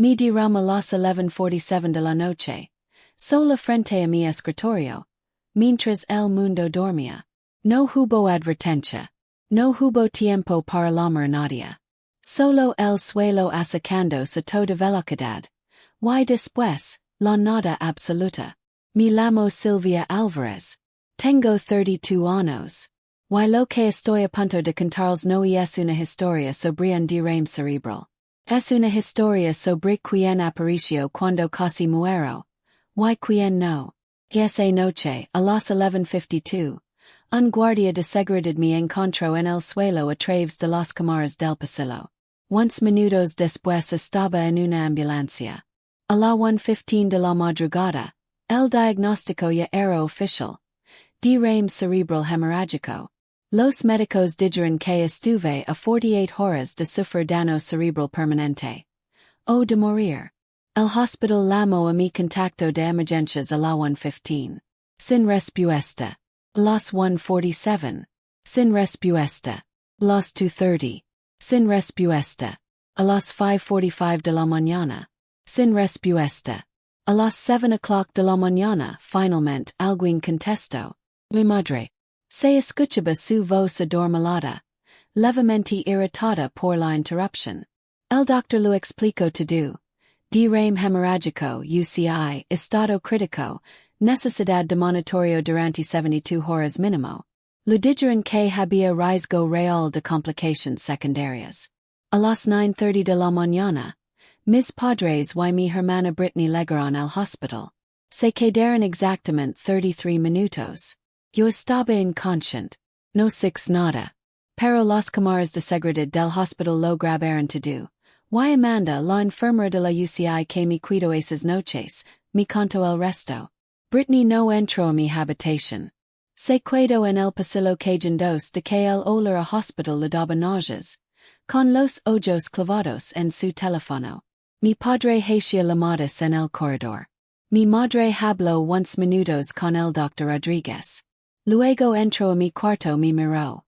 Mi dirám a las 11:47 de la noche. Sola frente a mi escritorio. Mientras el mundo dormía. No hubo advertencia. No hubo tiempo para la moronada. Solo el suelo sacándose toda velocidad. Y después, la nada absoluta. Me llamo Silvia Alvarez. Tengo 32 años. Y lo que estoy a punto de contarles no es una historia sobre un derrame cerebral. Es una historia sobre quien apareció cuando casi muero. Y quien no. Esa noche, a las 11:52, un guardia de seguridad me encontró en el suelo a través de las cámaras del pasillo. Once minutos después estaba en una ambulancia. A la 1:15 de la madrugada, el diagnóstico ya era oficial. Derrame cerebral hemorrágico. Los médicos dijeron que estuve a 48 horas de sufrir daño cerebral permanente. O de morir. El hospital llamó a mi contacto de emergencias a la 1:15. Sin respuesta. Las 1:47. Sin respuesta. Las 2:30. Sin respuesta. A las 5:45 de la mañana. Sin respuesta. A las 7 o'clock de la mañana, finalmente, alguien contestó. Mi madre. Se escuchaba su voz adormilada. Levemente irritada por la interrupción. El doctor lo explicó todo. Derrame hemorrágico, UCI, estado crítico, necesidad de monitoreo durante 72 horas mínimo. Lo dijeron que había riesgo real de complicaciones secundarias. A las 9:30 de la mañana, mis padres y mi hermana Brittany llegaron al hospital. Se quedaron exactamente 33 minutos. Yo estaba inconsciente. No six nada. Pero las cámaras de seguridad del hospital lo grabaron todo. Y Amanda, la enfermera de la UCI que me cuidó esas noches, me contó el resto. Brittany no entró a mi habitación. Se quedó en el pasillo quejándose de que el olor a hospital le daba náuseas. Con los ojos clavados en su teléfono. Mi padre hacía llamadas en el corredor. Mi madre habló unos minutos con el doctor Rodríguez. Luego entró a mi cuarto me miró.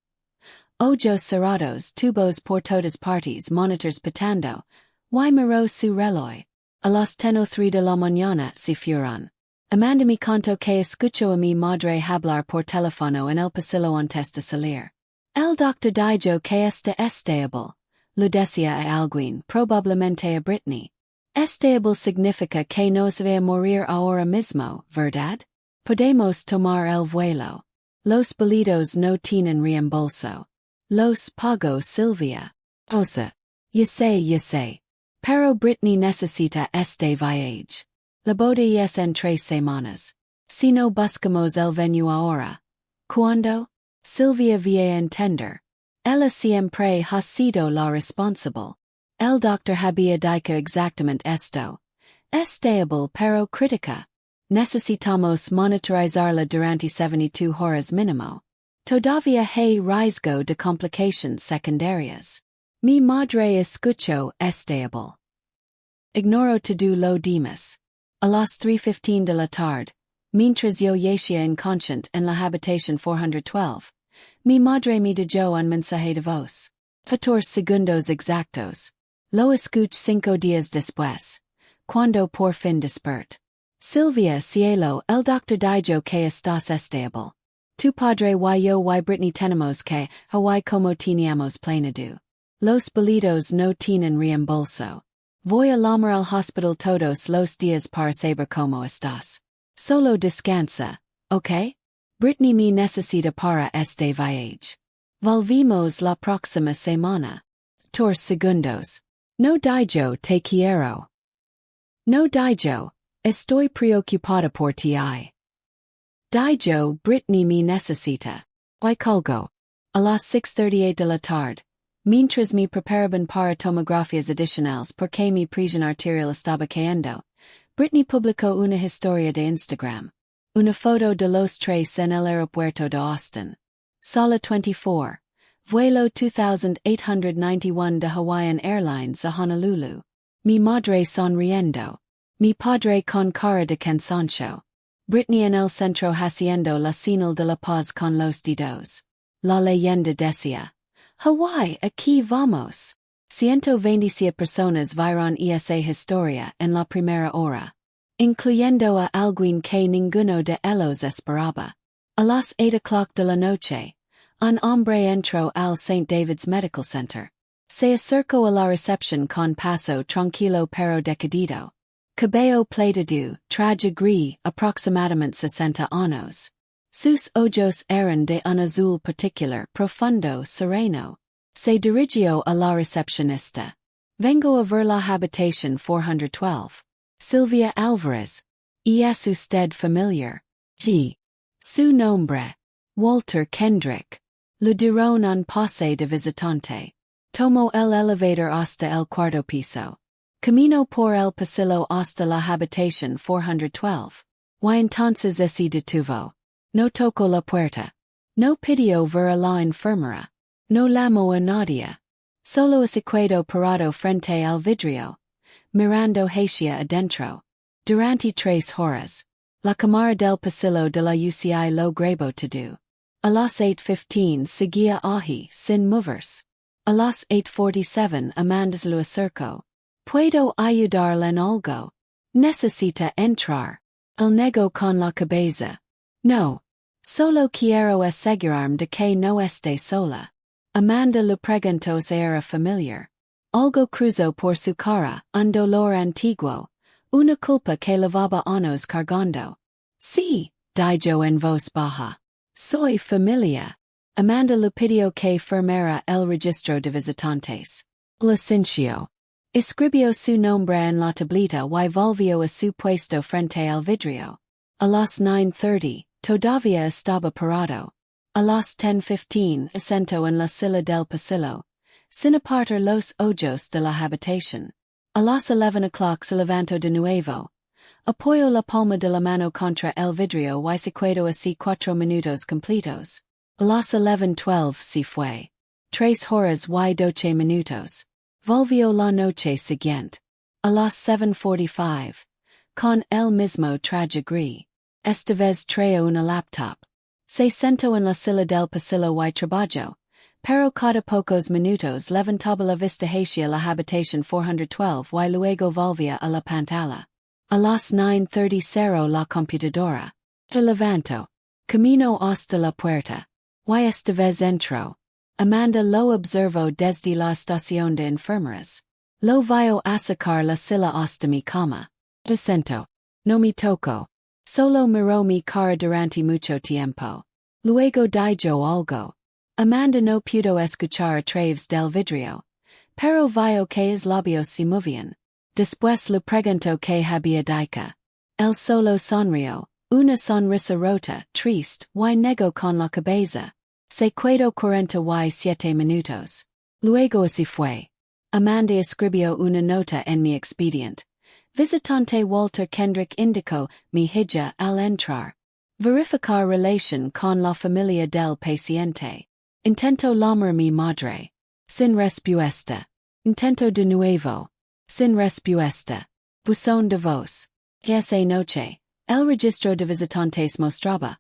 Ojos cerrados, tubos por todas partes, monitors pitando. Y miró su reloj. A las 10:03 de la mañana, se fueron. Amanda me contó que escuchó a mi madre hablar por teléfono en el pasillo antes de salir. El doctor dijo que está estable. Lo decía a alguien, probablemente a Brittany. Estable significa que nos va a morir ahora mismo, ¿verdad? Podemos tomar el vuelo. Los boletos no tienen reembolso. Los pago Silvia. O sea, ya sé. Pero Brittany necesita este viaje. La boda es en 3 semanas. Si no buscamos el venue ahora. ¿Cuándo? Silvia via entender. Ella siempre ha sido la responsable. El doctor había dicho exactamente esto. Estable pero crítica. Necesitamos monitorizarla durante 72 horas mínimo. Todavía hay riesgo de complicaciones secundarias. Mi madre escuchó estable. Ignoro todo lo demás. A las 3:15 de la tarde, mientras yo yacía inconsciente en la habitación 412, mi madre me dijo un mensaje de voz. 14 segundos exactos. Lo escuché 5 días después. Cuando por fin desperté. Silvia cielo, el doctor dijo que estás estable. Tu padre y yo y Brittany tenemos que, y como teníamos planeado. Los boletos no tienen reembolso. Voy a llamar al hospital todos los días para saber cómo estás. Solo descansa, ¿ok? Brittany me necesita para este viaje. Volvimos la próxima semana. 14 segundos. No dijo te quiero. No dijo, estoy preocupada por ti. Dijo, Brittany me necesita. Y colgo. A las 6:38 de la tarde. Mientras me preparaban para tomografías adicionales porque mi presión arterial estaba cayendo, Brittany publicó una historia de Instagram. Una foto de los tres en el aeropuerto de Austin. Sala 24. Vuelo 2891 de Hawaiian Airlines a Honolulu. Mi madre sonriendo. Mi padre con cara de cansancio. Brittany en el centro haciendo la señal de la paz con los dedos. La leyenda decía. Hawaii, aquí vamos. 126 personas vieron esa historia en la primera hora, incluyendo a alguien que ninguno de ellos esperaba. A las 8 o'clock de la noche, un hombre entró al St. David's Medical Center. Se acercó a la recepción con paso tranquilo pero decidido. Cabello plateado, traje gris, aproximadamente 60 años. Sus ojos eran de un azul particular, profundo, sereno. Se dirigió a la recepcionista. Vengo a ver la habitación 412. Silvia Alvarez. ¿Y es usted familiar? G. Su nombre. Walter Kendrick. Le dieron un pase de visitante. Tomó el elevador hasta el cuarto piso. Camino por el pasillo hasta la habitación 412. Y entonces se detuvo. No tocó la puerta. No pidió ver a la enfermera. No llamó a nadie. Solo se quedó parado frente al vidrio, mirando hacia adentro. Durante 3 horas. La cámara del pasillo de la UCI lo grabó todo. A las 8:15 seguía allí sin moverse. A las 8:47 Amandas lo acercó. ¿Puedo ayudarle en algo? Necesita entrar. El negó con la cabeza. No. Solo quiero asegurarme de que no esté sola. Amanda le preguntó si era familiar. Algo cruzó por su cara, un dolor antiguo. Una culpa que llevaba años cargando. Sí, dijo en voz baja. Soy familia. Amanda le pidió que firmara el registro de visitantes. Licencio. Escribió su nombre en la tablita y volvió a su puesto frente al vidrio. A las 9:30, todavía estaba parado. A las 10:15 asentó en la silla del pasillo, sin apartar los ojos de la habitación. A las 11 o'clock se levantó de nuevo. Apoyó la palma de la mano contra el vidrio y se quedó así 4 minutos completos. A las 11:12 se fue. 3 horas y 12 minutos. Volvió la noche siguiente. A las 7:45. Con el mismo traje gris. Esta vez trajo una laptop. Se sentó en la silla del pasillo y trabajó. Pero cada pocos minutos levantaba la vista hacia la habitación 412 y luego volvía a la pantalla. A las 9:30 cerró la computadora. Se levantó. Caminó hasta la puerta. Y esta vez entró. Amanda lo observó desde la estación de enfermeras. Lo vio sacar la silla hasta mi cama. Se sentó. No me tocó. Solo miró mi cara durante mucho tiempo. Luego dijo algo. Amanda no pudo escuchar a través del vidrio. Pero vio que los labios se movían. Después le preguntó qué había dicho. Él solo sonrió, una sonrisa rota, triste, y negó con la cabeza. Se quedó 47 minutos. Luego se fue. Amanda escribió una nota en mi expediente. Visitante Walter Kendrick indicó mi hija al entrar. Verificar relación con la familia del paciente. Intento llamar mi madre. Sin respuesta. Intento de nuevo. Sin respuesta. Buzón de voz. Esa noche, el registro de visitantes mostraba.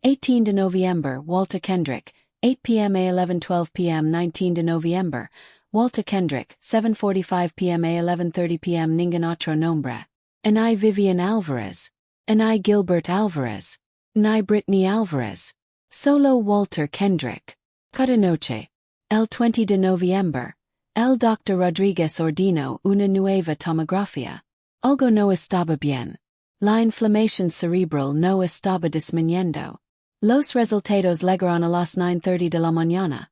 18 de noviembre, Walter Kendrick, 8 p.m. a 11:12 p.m. 19 de noviembre, Walter Kendrick, 7:45 p.m. a 11:30 p.m. Ningún otro nombre. Ni Vivian Alvarez. Ni Gilbert Alvarez. Ni Brittany Alvarez. Solo Walter Kendrick. Cada noche. El 20 de noviembre. El Dr. Rodríguez ordenó una nueva tomografía. Algo no estaba bien. La inflamación cerebral no estaba disminuyendo. Los resultados llegaron a las 9:30 de la mañana.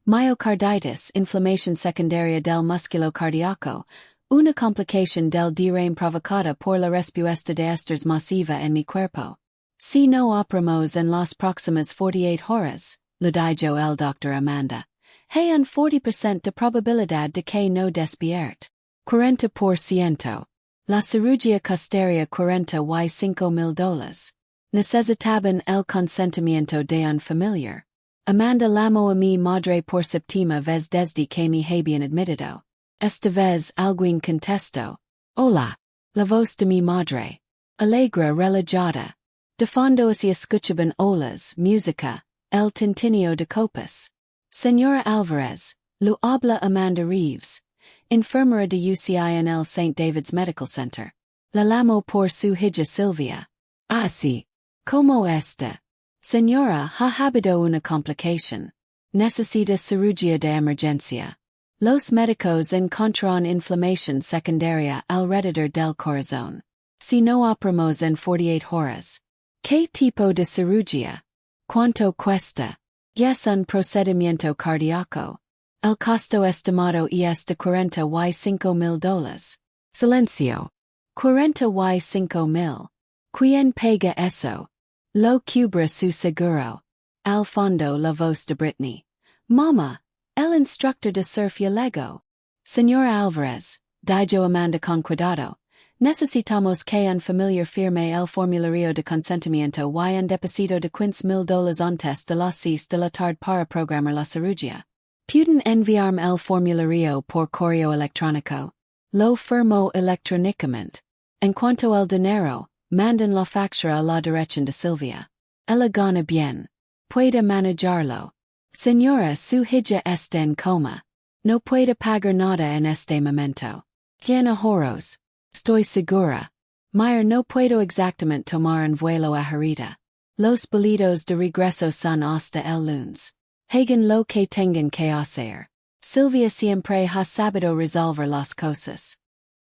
Myocarditis, inflamación secundaria del músculo cardíaco, una complicación del derrame provocada por la respuesta de estrés masiva en mi cuerpo. Si no operamos en las próximas 48 horas, le dijo el Dr. Amanda, hay un 40% de probabilidad de que no despierte. 40%. La cirugía costaría $45,000. Necesitaban el consentimiento de un familiar. Amanda llamó a mi madre por séptima vez desde que me habían admitido. Esta vez alguien contestó. Hola. La voz de mi madre. Alegre relajada. De fondo se escuchaban olas, música, el tintineo de copas. Señora Alvarez, lo habla Amanda Reeves, enfermera de UCI en el St. David's Medical Center. La llamo por su hija Silvia. Así. ¿Cómo está? Señora, ha habido una complicación. Necesita cirugía de emergencia. Los médicos encontraron inflamación secundaria alrededor del corazón. Si no operamos en 48 horas. ¿Qué tipo de cirugía? ¿Cuánto cuesta? Es un procedimiento cardíaco. El costo estimado es de $45,000. Silencio. $45,000. ¿Quién paga eso? Lo cubra su seguro. Al fondo la voz de Britney. Mama, el instructor de surf y Luego. Señora Alvarez, dijo Amanda con cuidado. Necesitamos que un familiar firme el formulario de consentimiento y un depósito de $15,000 antes de las 6 de la tarde para programar la cirugía. ¿Pueden enviarme el formulario por correo electrónico? Lo firmo electrónicamente. En cuanto al dinero, mandan la factura a la dirección de Silvia. Ella gana bien. Puede manejarlo. Señora, su hija está en coma. No puede pagar nada en este momento. ¿Quién ahorros? Estoy segura. Mayer no puedo exactamente tomar un vuelo a Herida. Los boletos de regreso son hasta el lunes. Hagan lo que tengan que hacer. Silvia siempre ha sabido resolver las cosas.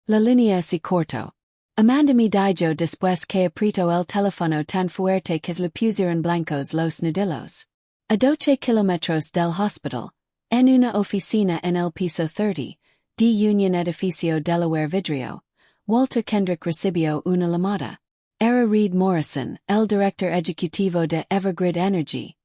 La línea es corto. Amanda me dijo después que aprieto el teléfono tan fuerte que le pusieron blancos los nudillos. A 12 kilómetros del hospital, en una oficina en el piso 30, de Union Edificio Delaware Vidrio, Walter Kendrick recibió una llamada. Era Reed Morrison, el director ejecutivo de Evergrid Energy.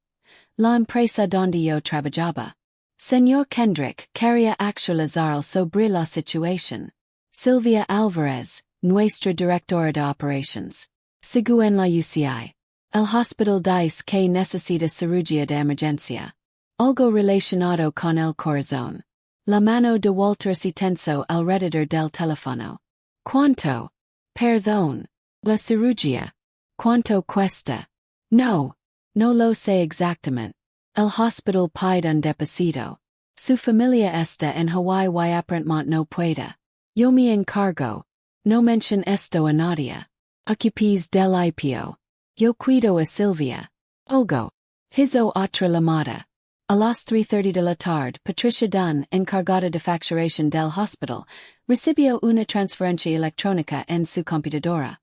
La empresa donde yo trabajaba. Señor Kendrick quería actualizar sobre la situación. Silvia Alvarez, nuestra directora de operations. Sigo en la UCI. El hospital dice que necesita cirugía de emergencia. Algo relacionado con el corazón. La mano de Walter se tensó alrededor del teléfono. ¿Cuánto? Perdón. La cirugía. ¿Cuánto cuesta? No lo sé exactamente. El hospital pide un depósito. Su familia está en Hawaii y aparentemente no puede. Yo me encargo. No mention esto a nadie. Ocupes del IPO. Yo cuido a Silvia. Olgo. Hizo otra llamada. A las 3:30 de la tarde, Patricia Dunn, encargada de facturación del hospital, recibió una transferencia electrónica en su computadora.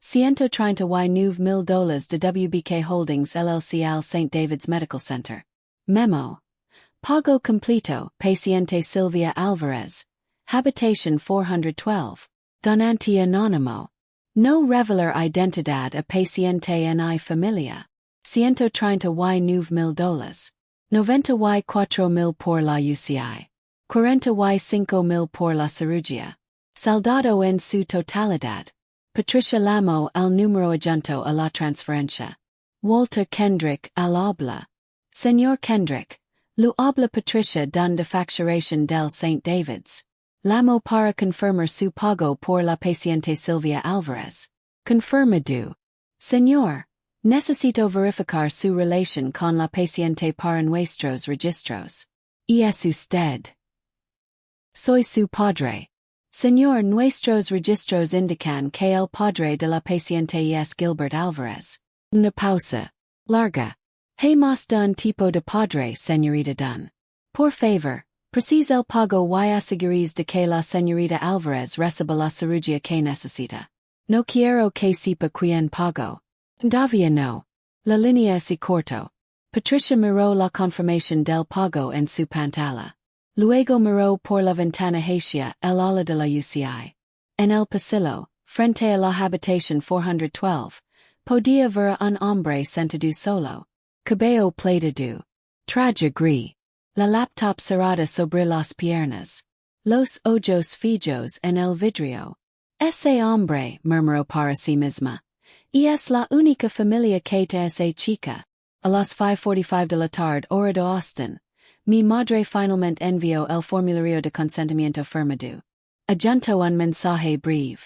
$139,000 de WBK Holdings LLC al St. David's Medical Center. Memo. Pago completo, paciente Silvia Alvarez. Habitation 412. Donante anónimo. No revelar identidad a paciente ni familia. $130,000. $90,000 por la UCI. $45,000 por la cirugía. Saldado en su totalidad. Patricia llamó al número adjunto a la transferencia. Walter Kendrick al habla. Señor Kendrick, lo habla Patricia Dunn de facturación del St. David's. Llamó para confirmar su pago por la paciente Silvia Alvarez. Confirmado. Señor, necesito verificar su relación con la paciente para nuestros registros. ¿Y es usted? Soy su padre. Señor, nuestros registros indican que el padre de la paciente es Gilbert Alvarez. Una pausa. Larga. Hay más de un tipo de padre, señorita Dunn. Por favor, precisa el pago y aseguréis de que la señorita Alvarez reciba la cirugía que necesita. No quiero que sepa quién pagó. Todavía no. La línea es corto. Patricia miró la confirmación del pago en su pantalla. Luego miró por la ventana hacia el ala de la UCI. En el pasillo, frente a la habitación 412, podía ver a un hombre sentado solo. Cabello plateado. Traje gris. La laptop cerrada sobre las piernas. Los ojos fijos en el vidrio. Ese hombre, murmuró para sí misma. Y es la única familia que te esa chica. A las 5:45 de la tarde hora de Austin. Mi madre finalmente envió el formulario de consentimiento firmado. Adjuntó un mensaje breve.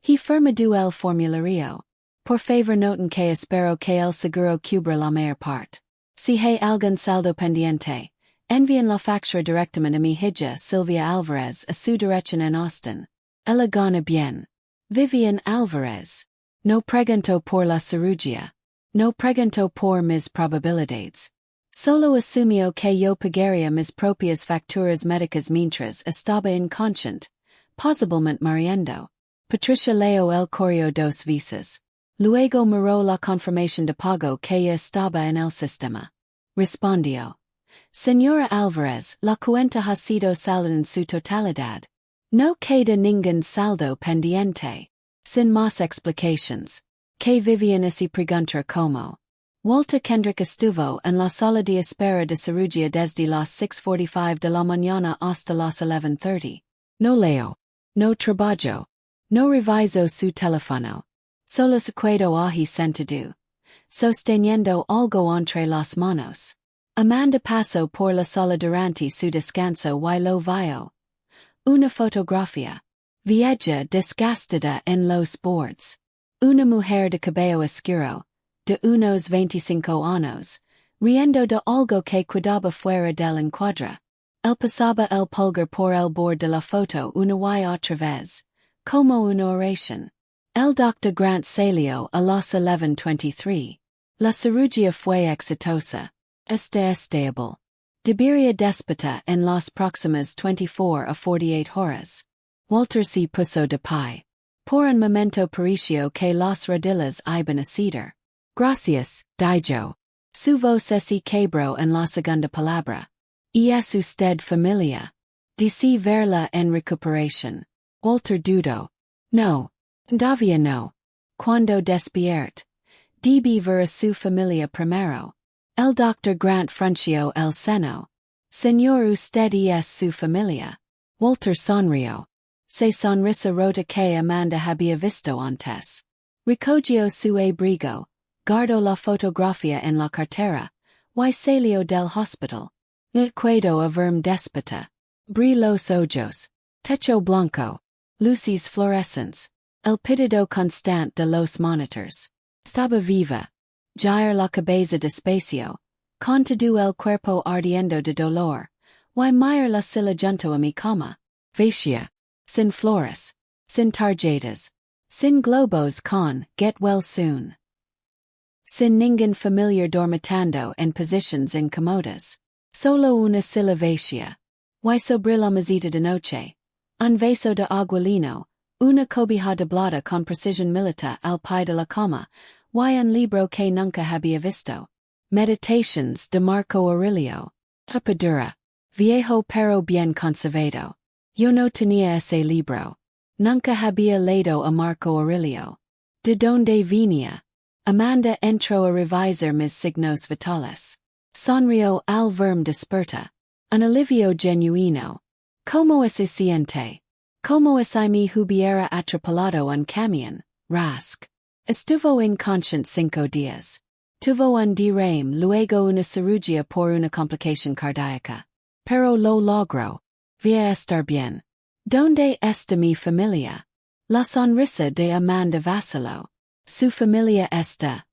He firmado el formulario. Por favor noten que espero que el seguro cubra la mayor parte. Si hay algún saldo pendiente, Envían la factura directamente a mi hija Silvia Alvarez a su dirección en Austin. Ella gana bien. Vivian Alvarez. No pregunto por la cirugía. No pregunto por mis probabilidades. Solo asumió que yo pagaría mis propias facturas médicas mientras estaba inconsciente, posiblemente muriendo. Patricia leo el correo dos veces. Luego miró la confirmación de pago que ya estaba en el sistema. Respondió. Señora Alvarez, la cuenta ha sido saldada en su totalidad. No queda ningún saldo pendiente. Sin más explications. Que Vivian se pregunta como. Walter Kendrick estuvo en la sala de espera de cirugía desde las 6:45 de la mañana hasta las 11:30. No leo. No trabajo. No reviso su teléfono. Solo se quedó allí sentado. Sosteniendo algo entre las manos. Amanda pasó por la sala durante su descanso y lo vio. Una fotografía. Vieja desgastada en los bordes. Una mujer de cabello oscuro, de unos 25 años, riendo de algo que quedaba fuera del encuadre. Él pasaba el pulgar por el borde de la foto una y otra vez, como una oración. El Dr. Grant salió a las 11:23. La cirugía fue exitosa. Está estable. Debería despertar en las próximas 24 a 48 horas. Walter se puso de pie. Por un momento pareció que las rodillas iban a ceder. Gracias, dijo. Su voz se quebró en la segunda palabra. ¿Y es usted familia? Desea verla en recuperación. Walter dudó. No. Todavía no. Cuando despierte. Debe ver a su familia primero. El Dr. Grant frunció el seno. Señor, usted y es su familia. Walter sonrió. Se sonrisa rota que Amanda había visto antes. Recogió su abrigo, guardó la fotografía en la cartera, y salió del hospital. Le quedó a verme déspota. Abrí los ojos. Techo blanco. Luces fluorescentes. El pitido constante de los monitors. Estaba viva. Girar la cabeza despacio. Con todo el cuerpo ardiendo de dolor. Y mirar la silla junto a mi cama. Vacía. Sin flores. Sin tarjetas. Sin globos con get well soon. Sin ningún familiar dormitando en posiciones incómodas. Solo una silla vacía. Y sobre la mesita de noche. Un vaso de agualino. Una cobija doblada con precisión militar al pie de la cama. Y un libro que nunca había visto. Meditations de Marco Aurelio. Tapadura. Viejo pero bien conservado. Yo no tenía ese libro. Nunca había leído a Marco Aurelio. ¿De dónde venía? Amanda entró a revisar mis signos vitales. Sonrió al verme desperta. Un alivio genuino. ¿Cómo se siente? Como si me hubiera atropellado un camión, rask. Estuvo inconsciente 5 días. Tuvo un derrame luego una cirugía por una complicación cardíaca. Pero lo logró. Voy a estar bien. ¿Dónde está mi familia? La sonrisa de Amanda vaciló. Su familia está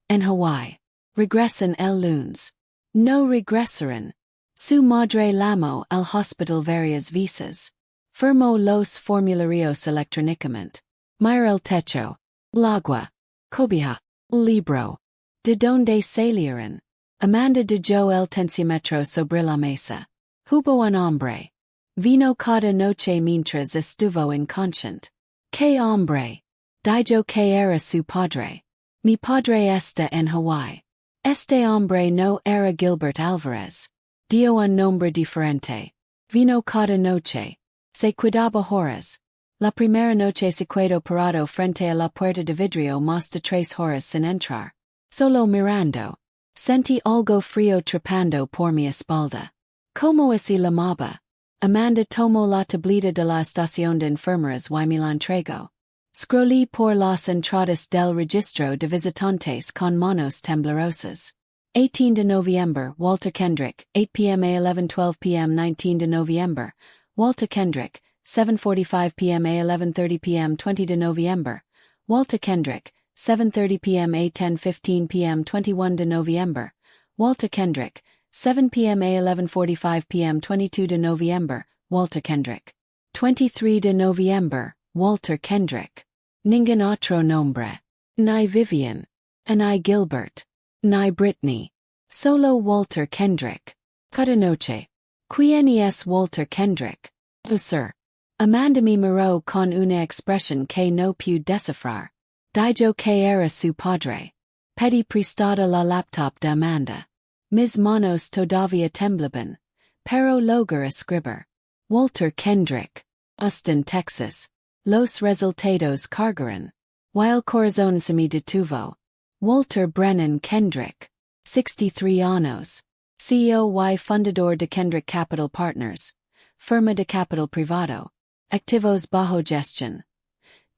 en Hawái. Regresan el lunes. No regresaron. Su madre llamó al hospital varias veces. Firmó los formularios electrónicamente. Miró el techo. El agua. Cobija. El libro. ¿De dónde salieron? Amanda dejó el tensiómetro sobre la mesa. Hubo un hombre. Vino cada noche mientras estuvo inconsciente. ¿Qué hombre? Dijo que era su padre. Mi padre está en Hawái. Este hombre no era Gilbert Alvarez. Dio un nombre diferente. Vino cada noche. Se cuidaba horas. La primera noche se quedó parado frente a la puerta de vidrio más de 3 horas sin entrar. Solo mirando. Sentí algo frío trepando por mi espalda. Como se llamaba? Amanda tomó la tableta de la estación de enfermeras y me la entregó. Scrollí por las entradas del registro de visitantes con manos temblorosas. 18 de noviembre, Walter Kendrick, 8 p.m. a 11:12 p.m. 19 de noviembre, Walter Kendrick, 7:45 p.m. a 11:30 p.m. 20 de noviembre, Walter Kendrick, 7:30 p.m. a 10:15 p.m. 21 de noviembre, Walter Kendrick, 7 p.m. a 11:45 p.m. 22 de November, Walter Kendrick. 23 de November, Walter Kendrick. Ninguém otro nombre. Ni Vivian. Ni Gilbert. Ni Brittany. Solo Walter Kendrick. Cada noche. Quien es Walter Kendrick? Oh sir. Amanda me miró con una expresión que no pude descifrar. Dijo que era su padre. Pedí prestada la laptop de Amanda. Mis manos todavía temblaban. Pero logré escribir. Walter Kendrick. Austin, Texas. Los resultados cargaron. While corazón se me detuvo. Walter Brennan Kendrick. 63 años. CEO y fundador de Kendrick Capital Partners. Firma de capital privado. Activos bajo gestión.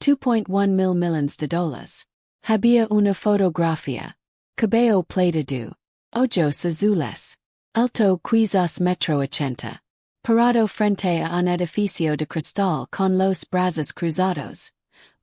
2.1 mil millones de dólares. Había una fotografía. Cabello plateado. Ojos azules. Alto quizás metro 80. Parado frente a un edificio de cristal con los brazos cruzados.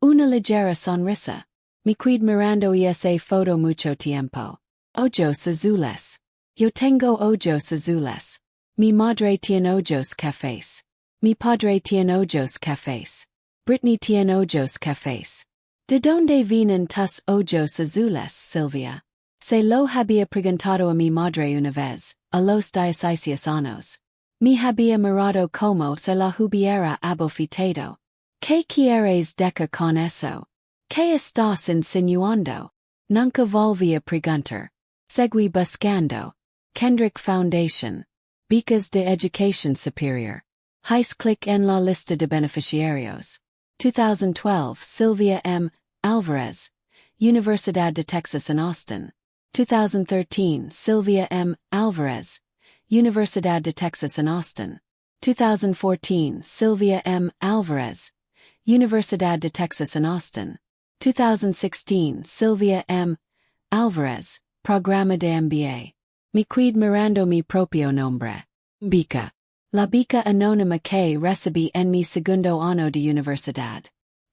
Una ligera sonrisa. Me qued mirando esa foto mucho tiempo. Ojos azules. Yo tengo ojos azules. Mi madre tiene ojos cafés. Mi padre tiene ojos cafés. Brittany tiene ojos cafés. ¿De dónde vienen tus ojos azules, Silvia? Se lo había preguntado a mi madre una vez, a los 16 años. Me había mirado como se la hubiera abofeteado. ¿Qué quieres decir con eso? ¿Qué estás insinuando? Nunca volví a preguntar. Seguí buscando. Kendrick Foundation. Becas de Education Superior. Hais clic en la lista de beneficiarios. 2012 Sylvia M. Alvarez. Universidad de Texas en Austin. 2013 Sylvia M. Alvarez. Universidad de Texas en Austin. 2014 Sylvia M. Alvarez. Universidad de Texas en Austin. 2016 Sylvia M. Alvarez. Programa de MBA. Me qued mirando mi propio nombre. Beca. La beca anónima que recibí en mi segundo año de universidad.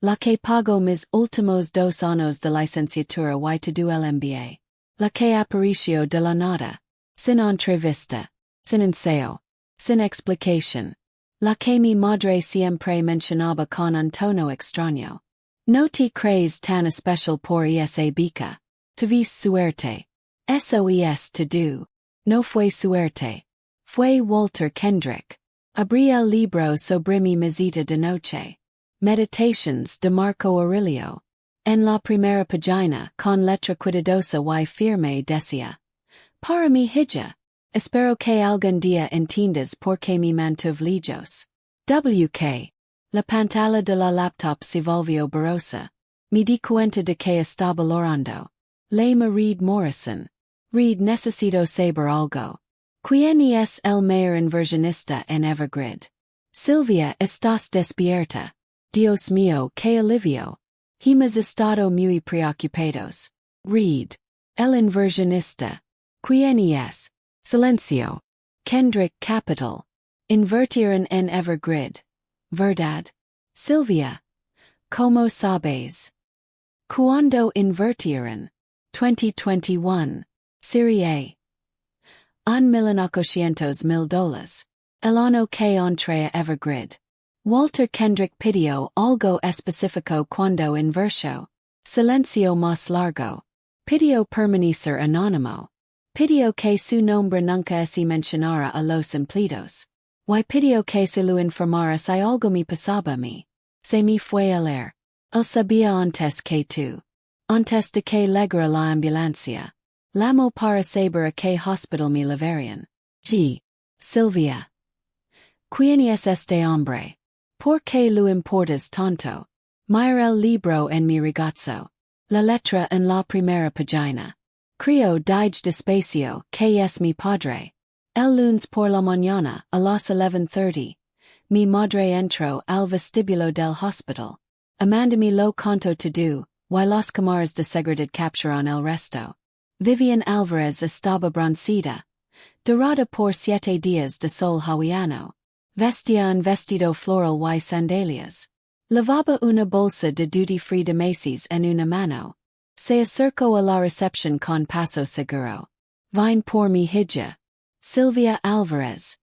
La que pagó mis últimos 2 años de licenciatura y todo el MBA. La que apareció de la nada. Sin entrevista. Sin ensayo. Sin explicación. La que mi madre siempre mencionaba con un tono extraño. No te crees tan especial por esa beca. Tuviste suerte. Eso es todo. No fue suerte. Fue Walter Kendrick. Abrí el libro sobre mi mesita de noche. Meditations de Marco Aurelio. En la primera página, con letra cuidadosa y firme decía. Para mi hija. Espero que algún día entiendas por qué me mantuve lejos. WK. La pantalla de la laptop se volvió borrosa. Me di cuenta de que estaba llorando. Llama Reed Morrison. Reed, necesito saber algo. ¿Quién es el mayor inversionista en Evergrande? Silvia, estás despierta. Dios mío, qué alivio. Hemos estado muy preocupados. Reed. El inversionista. ¿Quién es? Silencio. Kendrick Capital. Invertieron en Evergrande. ¿Verdad? Silvia. ¿Cómo sabes? ¿Cuándo invertieron? 2021. Sería. $1,800,000. El año que entré a Evergrande. Walter Kendrick pidió algo específico cuando invirtió. Silencio más largo. Pidió permanecer anónimo. Pidió que su nombre nunca se mencionara a los empleados. Y pidió que se lo informara si algo me pasaba a mí. Se me fue a leer. Él sabía antes que tú. Antes de que llegara la ambulancia. Llamó para saber a qué hospital me llevarían. G. Silvia. ¿Quién es este hombre? ¿Por qué lo importas tanto? Mira el libro en mi regazo. La letra en la primera página. Creo dije despacio que es mi padre. El lunes por la mañana a las 11:30. Mi madre entró al vestíbulo del hospital. Amanda me lo contó todo, y las cámaras de seguridad capturaron el resto. Vivian Alvarez estaba bronceada. Dorada por 7 días de sol hawaiano. Vestía un vestido floral y sandalias. Lavaba una bolsa de duty free de Macy's en una mano. Se acercó a la recepción con paso seguro. Vine por mi hija. Silvia Alvarez.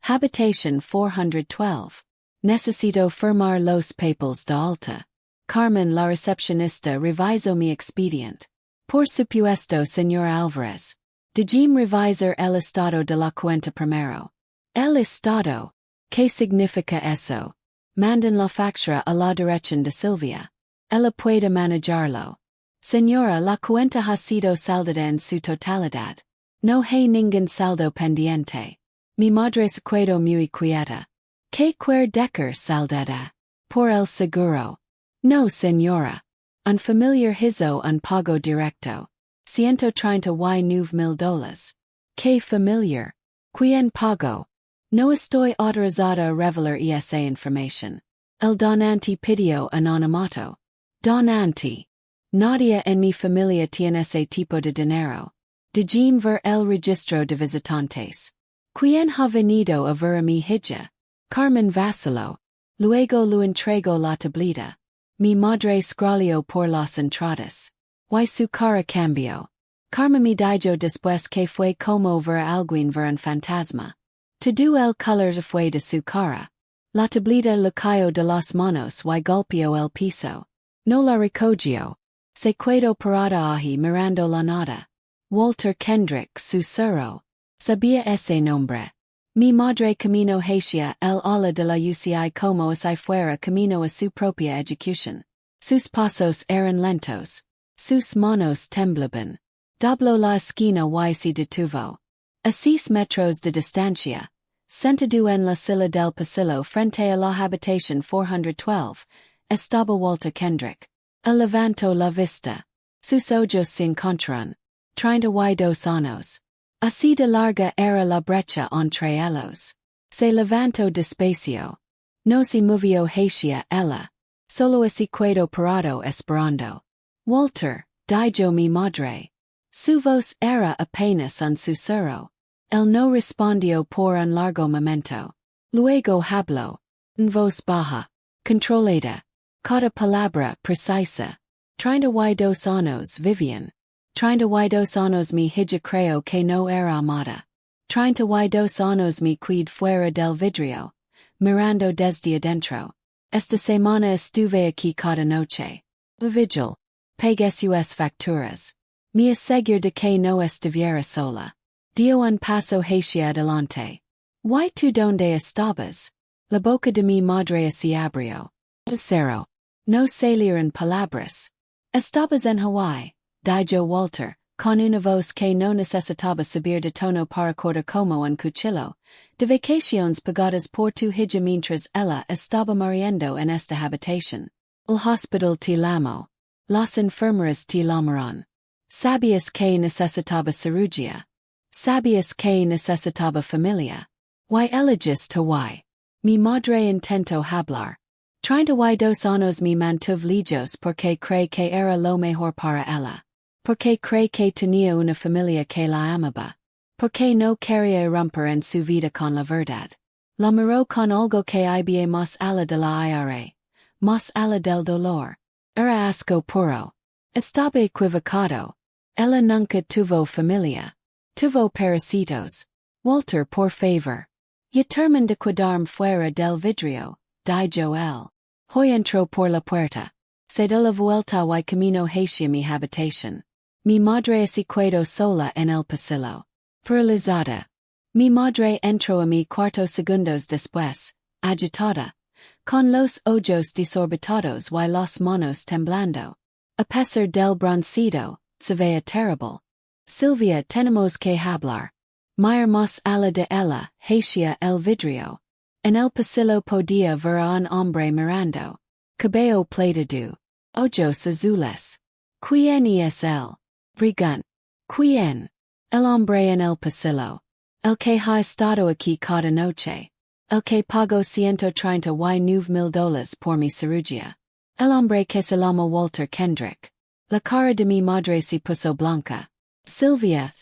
Habitation 412. Necesito firmar los papeles de alta. Carmen la recepcionista revisó mi expedient. Por supuesto, señor Alvarez. Dejim revisar el estado de la cuenta primero. El estado. ¿Qué significa eso? Mandan la factura a la dirección de Silvia. Ella puede manejarlo. Señora, la cuenta ha sido saldada en su totalidad. No hay ningún saldo pendiente. Mi madre se quedó muy quieta. ¿Qué quiere decir saldada? Por el seguro. No, señora. Un familiar hizo un pago directo. $139,000. ¿Qué familiar? ¿Quién pagó? No estoy autorizada a revelar esa información. El donante pidió anonimato. Donante. Nadie en mi familia tiene ese tipo de dinero. Dejim ver el registro de visitantes. ¿Quién ha venido a ver a mi hija? Carmen vaciló. Luego le entregó la tablita. Mi madre scrolló por las entradas. Y su cara cambió. Carmen me dijo después que fue como ver a alguien ver un fantasma. Todo el color fue de su cara. La tablita le cayó de las manos y golpeó el piso. No la recogió. Se quedó parada allí mirando la nada. Walter Kendrick susurró. Sabía ese nombre. Mi madre camino hacia el ala de la UCI como si fuera camino a su propia educación. Sus pasos eran lentos. Sus manos temblaban. Dobló la esquina y se detuvo. A 6 metros de distancia. Sentado en la silla del pasillo frente a la habitación 412. Estaba Walter Kendrick. Él levantó la vista. Sus ojos se encontraron. 32 años. Así de larga era la brecha entre ellos. Se levantó despacio. No se movió hacia ella. Solo se quedó parado esperando. Walter, dijo mi madre. Su voz era apenas un susurro. Él no respondió por un largo momento. Luego habló. En voz baja. Controlada. Cada palabra precisa. 32 años Vivian. 32 años mi hija creo que no era amada. 32 años mi quid fuera del vidrio. Mirando desde adentro. Esta semana estuve aquí cada noche. Vigil. Pagué sus facturas. Me aseguro de que no estuviera sola. Dio un paso hacia adelante. ¿Y tú dónde estabas? La boca de mi madre se abrió. Cero. No salieron palabras. Estabas en Hawaii, dijo Walter, con una voz que no necesitaba subir de tono para cortar como un cuchillo. De vacaciones pagadas por tu hija mientras ella estaba muriendo en esta habitación. El hospital te llamó. Las enfermeras te llamaron. Sabías que necesitaba cirugía. Sabías que necesitaba familia. Y elegiste Hawaii. Mi madre intentó hablar. 32 años me mantuve lejos porque creí que era lo mejor para ella. Porque creí que tenía una familia que la amaba. Porque no quería romper en su vida con la verdad. La miró con algo que había más allá de la ira. Más allá del dolor. Era asco puro. Estaba equivocado. Ella nunca tuvo familia. Tuvo parasitos. Walter, por favor. Determined de quedarme fuera del vidrio, dijo él. Hoy entró por la puerta. Se dio la vuelta y camino hacia mi habitación. Mi madre se quedó sola en el pasillo. Paralizada. Mi madre entró a mi cuarto segundos después, agitada. Con los ojos desorbitados y las manos temblando. A pesar del bronceado, se veía terrible. Silvia, tenemos que hablar. Mirar más allá de ella, hacia el vidrio. En el pasillo podía ver a un hombre mirando. Cabello plateado. Ojos azules. ¿Quién es él? Brigant. ¿Quién? El hombre en el pasillo. El que ha estado aquí cada noche. El que pagó $139,000 por mi cirugía. El hombre que se llama Walter Kendrick. La cara de mi madre se puso blanca. Silvia,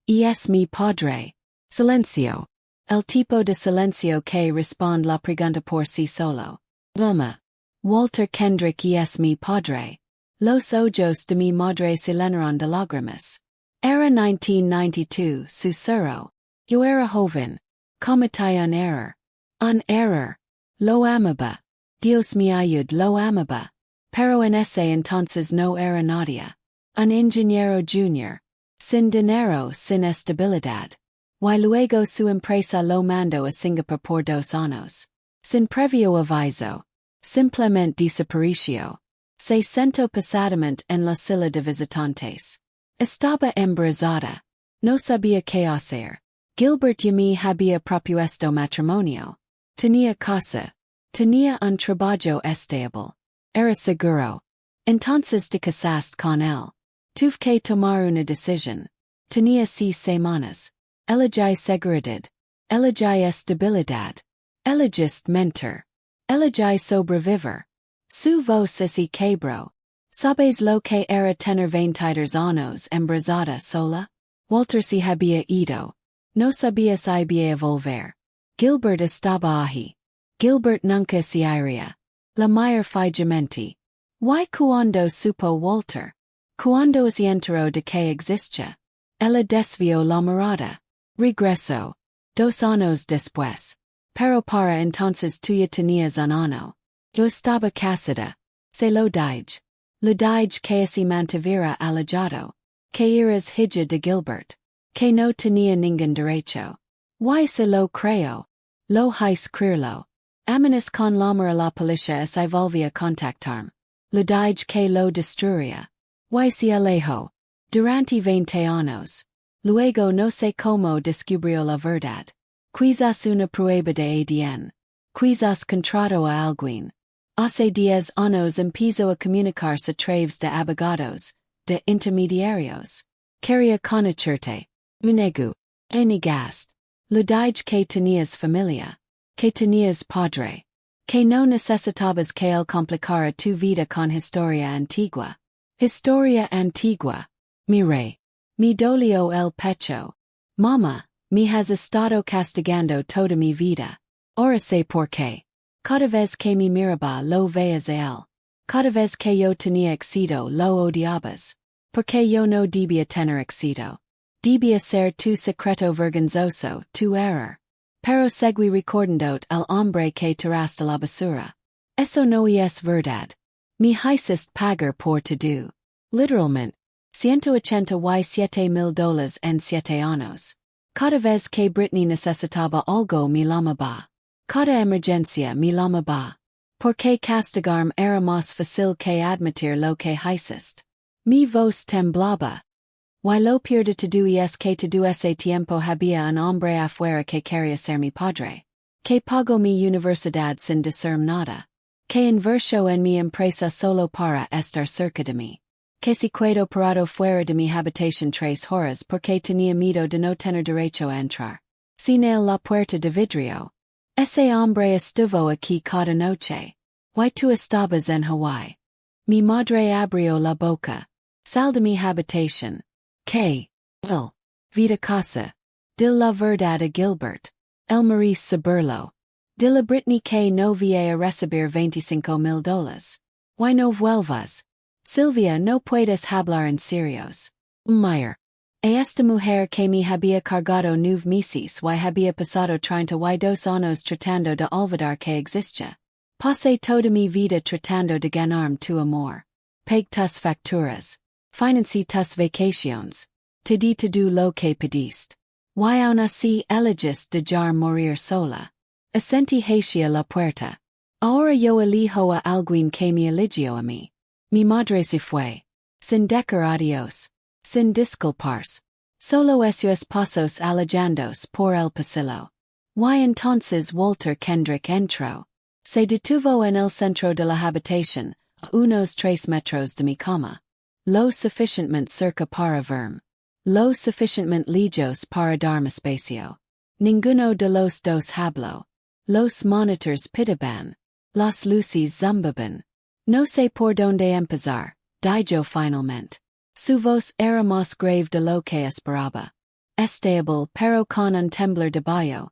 y es mi padre. Silencio. El tipo de silencio que responde la pregunta por sí solo. Mama. Walter Kendrick y es mi padre. Los ojos de mi madre se llenaron de lágrimas. Era 1992, susurró. Yo era joven. Cometí un error. Lo amaba. Dios me ayud lo amaba. Pero en ese entonces no era nadie. Un ingeniero junior. Sin dinero, sin estabilidad. Y luego su empresa lo mandó a Singapur por 2 años. Sin previo aviso. Simplemente desapareció. Se sentó pesadamente en la sala de visitantes. Estaba embarazada. No sabía qué hacer. Gilbert y me había propuesto matrimonio. Tenía casa. Tenía un trabajo estable. Era seguro. Entonces te casaste con él. Tuve que tomar una decisión. Tenía 6 semanas. Elegí seguridad. Elegí estabilidad. Elegiste mentor. Elegí sobrevivir. Su voz es y quebró. ¿Sabes lo que era tener 22 años embarazada sola? Walter se había ido. No sabía si iba a volver. Gilbert estaba allí. Gilbert nunca se iría. La mayor fijamente. ¿Y cuando supo Walter? Cuando se enteró de que existía. Ella desvió la mirada. Regresó. 2 años después. Pero para entonces tú ya tenías un año. Yo estaba casada. Se lo dije. Le dije que se mantuviera alejado. Que eras hija de Gilbert. Que no tenía ningún derecho. Y se lo creo. Lo hice creerlo. Amenas con llamar a la policía si volvía a contactarme. Le dije que lo destruiría. Y se alejó. Durante 20 años. Luego no sé cómo descubrió la verdad. Quizás una prueba de ADN. Quizás contrató a alguien. Hace 10 años empezó a comunicarse a través de abogados, de intermediarios. Quería conocerte. Unegu. Enigast. Le dije que tenías familia. Que tenías padre. Que no necesitabas que él complicara tu vida con historia antigua. Historia antigua. Mire. Me dolió el pecho. Mamá, me has estado castigando toda mi vida. Ahora sé por qué. Cada vez que me miraba lo veías a él. Cada vez que yo tenía éxito lo odiabas. Porque yo no debía tener éxito. Debía ser tu secreto vergonzoso, tu error. Pero seguí recordando al hombre que tiraste la basura. Eso no es verdad. Me hiciste pagar por todo. Literalmente. $187,000 en 7 años. Cada vez que Britney necesitaba algo me llamaba. Cada emergencia me llamaba. Porque castigarme era más fácil que admitir lo que hiciste. Mi voz temblaba. Y lo peor de todo es que todo ese tiempo había un hombre afuera que quería ser mi padre. Que pagó mi universidad sin decirme nada. Que invirtió en mi empresa solo para estar cerca de mí. Que se quedó parado fuera de mi habitación 3 horas porque tenía miedo de no tener derecho a entrar. Sin él la puerta de vidrio. Ese hombre estuvo aquí cada noche. Y tú estabas en Hawái. Mi madre abrió la boca. Sal de mi habitación. Que, el, vida casa. Dil la verdad a Gilbert. El Maurice saberlo. Dil a Britney que no vía a recibir $25,000. Y no vuelvas. Silvia, no puedes hablar en serios. Meyer. Esta mujer que me había cargado 9 meses y había pasado 32 años tratando de olvidar que existía. Pasé toda mi vida tratando de ganarme tu amor. Pagué tus facturas. Financié tus vacaciones. Te di todo lo que pediste. Y aún así elegiste dejar morir sola. Asentí hacia la puerta. Ahora yo elijo a alguien que me eligió a mí. Mi madre se fue. Sin decir adiós. Sin disculparse. Solo esos pasos alejandos por el pasillo. Y entonces Walter Kendrick entró. Se detuvo en el centro de la habitación, a unos 3 metros de mi cama. Lo suficientemente cerca para verme. Lo suficientemente lejos para darme espacio. Ninguno de los dos habló. Los monitors pitaban. Las luces zumbaban. No sé por dónde empezar, dijo finalmente. Su voz era más grave de lo que esperaba. Estable pero con un temblor de bajo.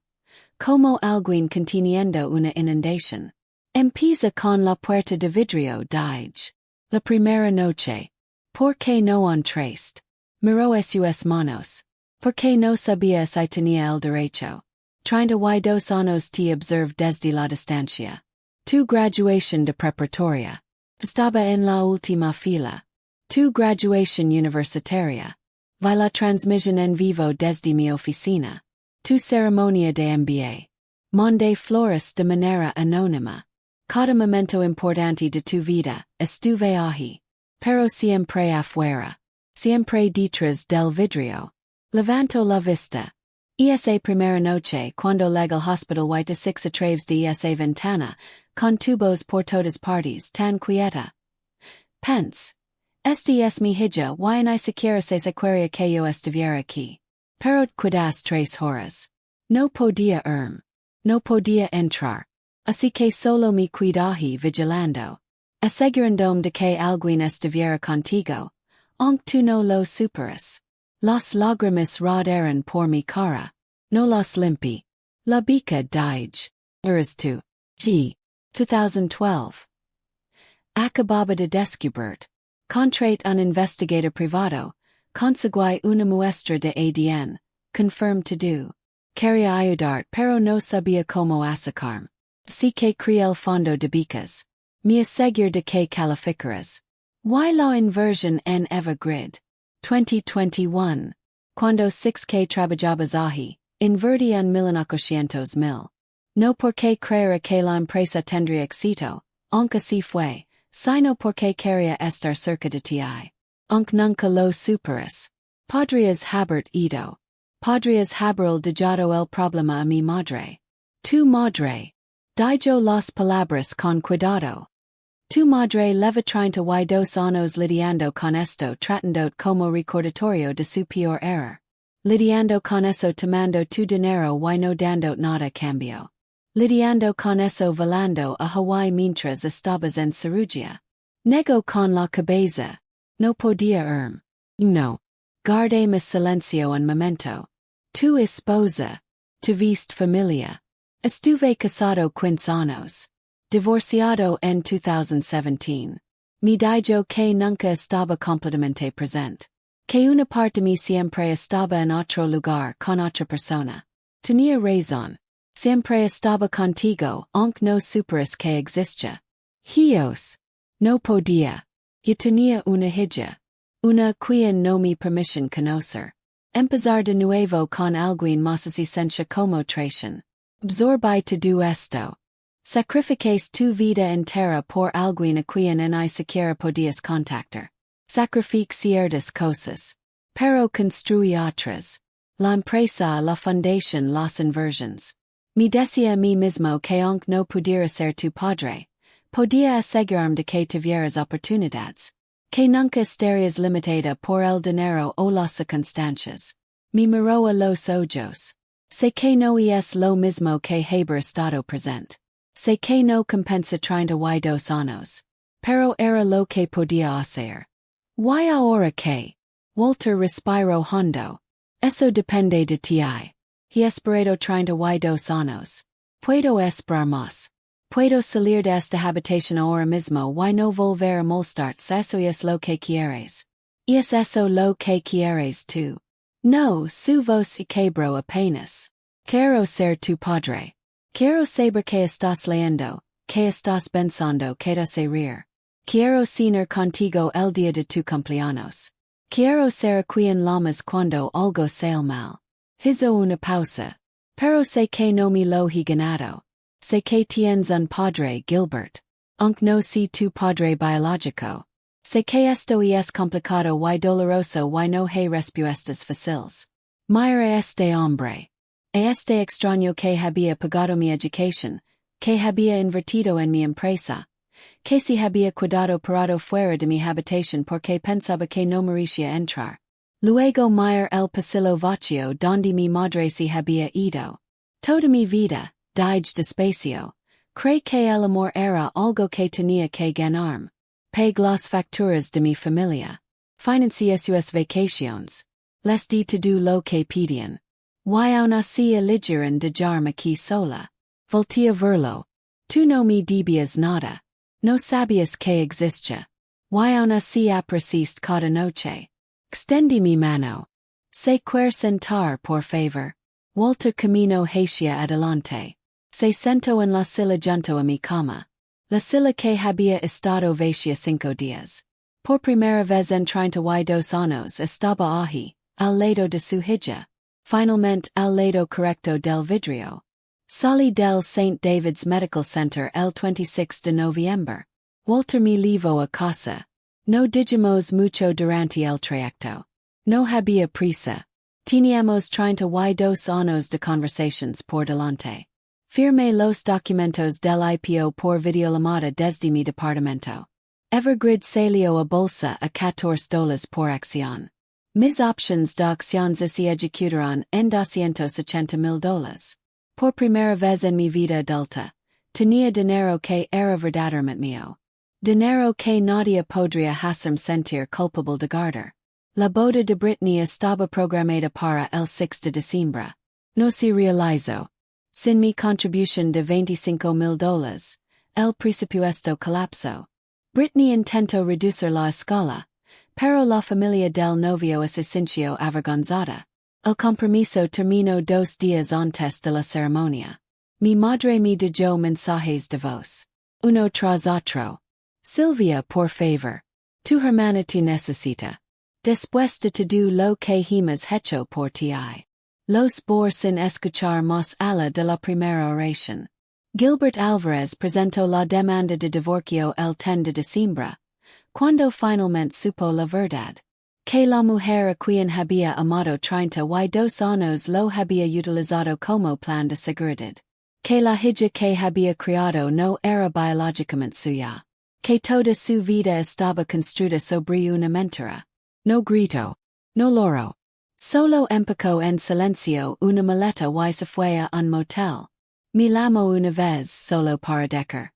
Como alguien conteniendo una inundación. Empieza con la puerta de vidrio, dije. La primera noche. ¿Por qué no entraste? Miró sus manos. Porque no sabía si tenía el derecho. 32 años te observe desde la distancia. Tu graduation de preparatoria. Estaba en la última fila. Tu graduation universitaria. Vi la transmisión en vivo desde mi oficina. Tu ceremonia de MBA. Monde flores de manera anónima. Cada momento importante de tu vida, estuve allí. Pero siempre afuera. Siempre detrás del vidrio. Levanto la vista. Esa primera noche cuando llegué al hospital y de 6 a través de esa ventana, con tubos por todas partes tan quieta. Pense. Este es mi hija y ni siquiera se sequería que yo estuviera aquí. Pero quedas 3 horas. No podía No podía entrar. Así que solo me quedé vigilando. Asegurándome de que alguien estuviera contigo, aunque tú no lo superas. Las lágrimas rodaron por mi cara. No las limpi. La bica dije. Eres tú. G. 2012. Acababa de descubrir. Contrate un investigador privado. Conseguí una muestra de ADN. Confirmed to do. Quería ayudar pero no sabía cómo acercarme. Si que creí el fondo de bicas. Me aseguro de que calificaras. Y la inversión en Evergrid. 2021. Cuando 6 que trabajabas allí, invertí $1,800,000. No porque creera que la empresa tendría éxito, aunque sí fue, sino porque quería estar cerca de ti. Aunque nunca lo superas. Podrías haber ido. Podrías haber dejado el problema a mi madre. Tu madre. Dijo las palabras con cuidado. Tu madre lleva 32 años lidiando con esto tratando como recordatorio de su peor error. Lidiando con eso tomando tu dinero y no dando nada a cambio. Lidiando con eso volando a Hawaii mientras estabas en cirugía. Negó con la cabeza. No podía No. Guardé mi silencio un momento. Tu esposa. Tuviste familia. Estuve casado 15 años. Divorciado en 2017. Me dijo que nunca estaba completamente presente. Que una parte de mí siempre estaba en otro lugar con otra persona. Tenía razón. Siempre estaba contigo, aunque no superas que existía. Dios. No podía. Yo tenía una hija. Una quien no me permisión conocer. Empezar de nuevo con alguien más esencia como traición. Absorbí todo esto. Sacrifiques tu vida entera por alguien a quien ni siquiera podías contactar. Sacrifique ciertas cosas. Pero construí otras. La empresa, la fundación, las inversiones. Me decía a mí mismo que aunque no pudiera ser tu padre, podía asegurarme de que tuvieras oportunidades. Que nunca estarías limitada por el dinero o las circunstancias. Me miró a los ojos. Sé que no es lo mismo que haber estado presente. Sé que no compensa 32 años. Pero era lo que podía hacer. Y ahora que. Walter respiró hondo. Eso depende de ti. He esperado 32 años. Puedo esperar más. Puedo salir de esta habitación ahora mismo y no volver a molestar. Eso es lo que quieres. Es eso lo que quieres tú. No, su voz quebró apenas. Quiero ser tu padre. Quiero saber que estás leyendo, que estás pensando, que te hace reír. Quiero cenar contigo el día de tu cumpleaños. Quiero ser quien llamas cuando algo sale mal. Hizo una pausa. Pero sé que no me lo he ganado. Sé que tienes un padre, Gilbert. Aunque no sé tu padre biológico. Sé que esto es complicado y doloroso y no hay respuestas fáciles. Mira este hombre. Este extraño que había pagado mi educación, que había invertido en mi empresa, que se había quedado parado fuera de mi habitación porque pensaba que no merecía entrar. Luego mira el pasillo vacío donde mi madre se había ido. Toda mi vida, dije despacio, creí que el amor era algo que tenía que ganarme. Pague las facturas de mi familia. Financié sus vacaciones. Les di todo lo que pedían. Y aún así eligieron dejarme aquí sola. Voltea verlo. Tú no me debías nada. No sabías que existía. Y aún así apreciaste cada noche. Extendí mi mano. Se quer sentar, por favor. Walter camino hacia adelante. Se sento en la silla junto a mi cama. La silla que había estado vacía 5 días. Por primera vez en 32 años estaba allí, al lado de su hija. Finalmente al lado correcto del vidrio. Salí del St. David's Medical Center el 26 de noviembre. Walter me llevó a casa. No dijimos mucho durante el trayecto. No había prisa. Teníamos 32 años de conversations por delante. Firmé los documentos del IPO por videollamada desde mi departamento. Evergrid salió a bolsa a $14 por acción. Mis options de acciones se ejecutaron en $280,000. Por primera vez en mi vida adulta, tenía dinero que era verdaderamente mío. Dinero que nadie podría hacerme sentir culpable de guardar. La boda de Britney estaba programada para el 6 de diciembre. No se realizó. Sin mi contribución de $25,000, el presupuesto colapsó. Britney intentó reducir la escala, pero la familia del novio se sintió avergonzada. El compromiso terminó 2 días antes de la ceremonia. Mi madre me dio mensajes de voz. Uno tras otro. Silvia, por favor. Tu hermana te necesita. Después de todo lo que hemos hecho por ti. Los por sin escuchar más allá de la primera oración. Gilbert Alvarez presentó la demanda de divorcio el 10 de diciembre, cuando finalmente supo la verdad. Que la mujer a quien había amado 32 años lo había utilizado como plan de seguridad. Que la hija que había criado no era biológicamente suya. Que toda su vida estaba construida sobre una mentira. No grito. No loro. Solo empacó en silencio una maleta y se fue a un motel. Me llamó una vez solo para decir.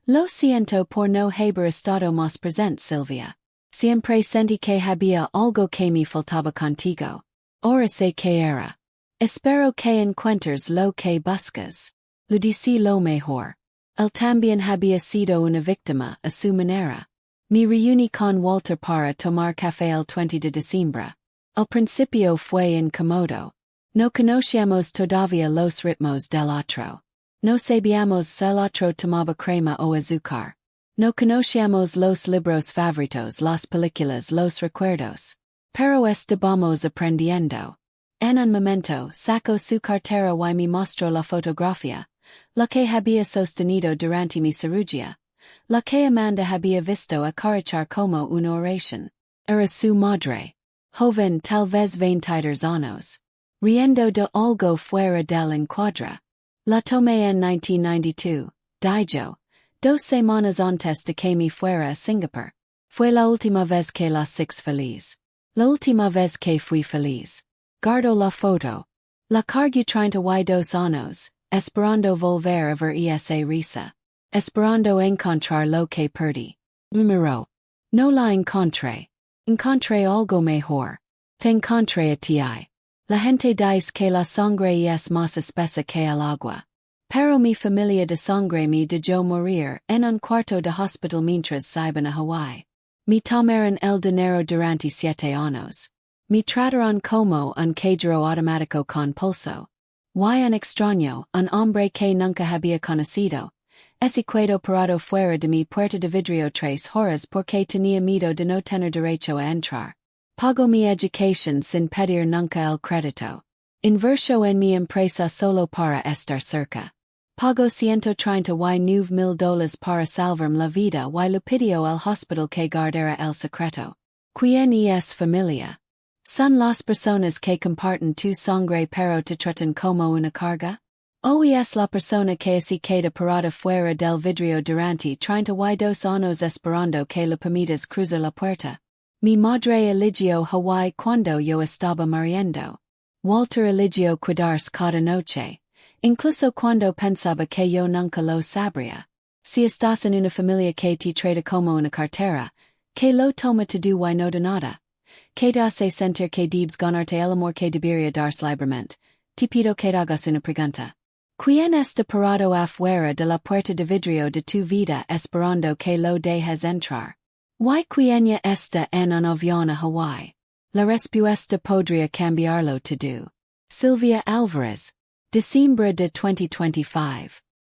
Lo siento por no haber estado más presente, Silvia. Siempre sentí que había algo que me faltaba contigo. Ahora sé que era. Espero que encuentres lo que buscas. Lo dicí lo mejor. Él también había sido una víctima a su manera. Me reuní con Walter para tomar café el 20 de diciembre. Al principio fue incómodo. No conocíamos todavía los ritmos del otro. No sabíamos si el otro tomaba crema o azúcar. No conocíamos los libros favoritos, las películas, los recuerdos. Pero estábamos aprendiendo. En un momento, sacó su cartera y me mostró la fotografía, la que había sostenido durante mi cirugía, la que Amanda había visto acariciar como una oración. Era su madre. Joven, tal vez 22 años. Riendo de algo fuera del encuadre. La tomé en 1992, dijo. 2 semanas antes de que me fuera a Singapur. Fue la última vez que la six feliz. La última vez que fui feliz. Guardo la foto. La cargué 32 años, esperando volver a ver esa risa. Esperando encontrar lo que perdí. Número. No la encontré. Encontré algo mejor. Te encontré a ti. La gente dice que la sangre es más espesa que el agua. Pero mi familia de sangre me dejó morir en un cuarto de hospital mientras iban a Hawaii. Me tomaron el dinero durante 7 años. Me trataron como un cajero automático con pulso. Y un extraño, un hombre que nunca había conocido. Ese quedó parado fuera de mi puerta de vidrio 3 horas porque tenía miedo de no tener derecho a entrar. Pago mi education sin pedir nunca el crédito. Invirtió en mi empresa solo para estar cerca. Pago $139,000 para salvarme la vida y lo pidió el hospital que guardara el secreto. ¿Quién es familia? ¿Son las personas que comparten tu sangre pero te tratan como una carga? ¿O es la persona que se queda parada fuera del vidrio durante 32 años esperando que le permitas cruzar la puerta? Mi madre eligió Hawaii cuando yo estaba muriendo. Walter eligió cuidarse cada noche. Incluso cuando pensaba que yo nunca lo sabría. Si estás en una familia que te trata como una cartera, que lo toma todo y no de nada, que te hace sentir que debes ganarte el amor que debería darse libremente, te pido que hagas una pregunta. ¿Quién está parado afuera de la puerta de vidrio de tu vida esperando que lo dejes entrar? ¿Y quién está en un avión a Hawaii? La respuesta podría cambiarlo todo. Silvia Alvarez. Diciembre de 2025.